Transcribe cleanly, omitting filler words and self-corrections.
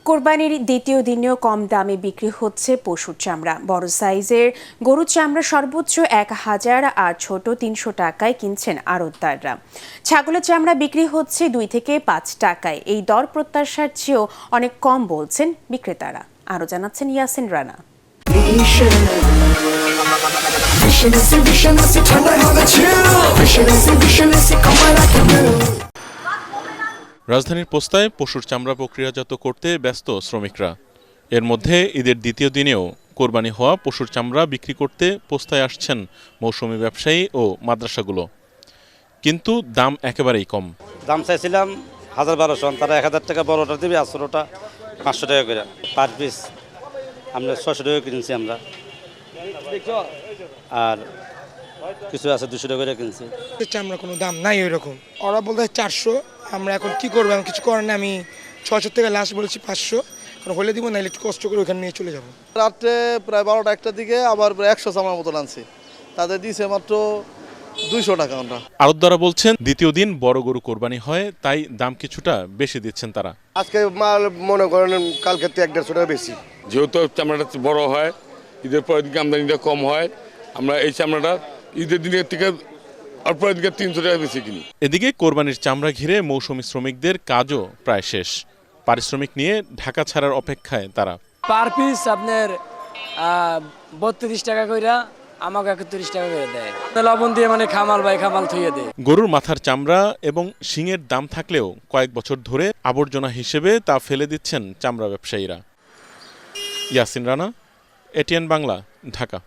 কোরবানির দ্বিতীয় দিনেও কম দামে বিক্রি হচ্ছে পশুর চামড়া। বড় সাইজের গরুর চামড়া সর্বোচ্চ ১,০০০ আর ছোট ৩০০ টাকায় কিনছেন আড়তদাররা। ছাগলের চামড়া বিক্রি হচ্ছে ২ থেকে ৫ টাকায়। এই দর প্রত্যাশার চেয়েও অনেক কম বলছেন বিক্রেতারা। আরও জানাচ্ছেন ইয়াসিন রানা। রাজধানীর পোস্তায় পশুর চামড়া প্রক্রিয়াজাত করতে ব্যস্ত শ্রমিকরা। এর মধ্যে ঈদের দ্বিতীয় দিনেও কোরবানি হওয়া পশুর চামড়া বিক্রি করতে পোস্তায় আসছেন মৌসুমি ব্যবসায়ী ও মাদ্রাসাগুলো, কিন্তু দাম একেবারেই কম। দাম চাইছিলাম ১,২০০, তারা ১,০০০ টাকা বড়টা দিবে, আর ছোটটা ৫০০ টাকা করে পার পিস। আমরা ৬০০ টাকা কিনছি আমরা, আর কিছু আছে ২০০ টাকা করে কিনছি। চামড়া কোনো দাম নাই ওইরকম, ওরা বলতে ৪০০। আমরা এখন কি করবো, আমি কিছু করার না, আমি ৬০০ থেকে লাস্ট বলেছি 500, কারণ হলে দিব না, একটু কষ্ট করে ওখানে নিয়ে চলে যাবো। রাত্রে প্রায় ১২টা ১টার দিকে আবার ১০০ চামড়ার মতন আনছি, তাদের দিয়েছে মাত্র ২০০ টাকা। আমরা আড়তদাররা বলছেন দ্বিতীয় দিন বড় গরু কোরবানি হয়, তাই দাম কিছুটা বেশি দিচ্ছেন তারা। আজকে মাল মনে করেন কালকে ১৫০ টাকা বেশি, যেহেতু চামড়াটা বড় হয়, ঈদের পরের দিকে আমদানিটা কম হয়, আমরা এই চামড়াটা ঈদের দিনের থেকে অল্প দিকে ৩০০ টাকা বেশি কিনি। এদিকে কোরবানির চামড়া ঘিরে মৌসুমি শ্রমিকদের কাজও প্রায় শেষ। পারিশ্রমিক নিয়ে ঢাকা ছাড়ার অপেক্ষায় তারা। পার পিস আপনার ৩২ টাকা কইরা, আমাকে ৩১ টাকা করে দেয়। লবণ দিয়ে মানে খামাল থুইয়ে দেয়। গরুর মাথার চামড়া এবং শিংয়ের দাম থাকলেও কয়েক বছর ধরে আবর্জনা হিসেবে তা ফেলে দিচ্ছেন চামড়া ব্যবসায়ীরা। ইয়াসিন রানা, এটিএন বাংলা, ঢাকা।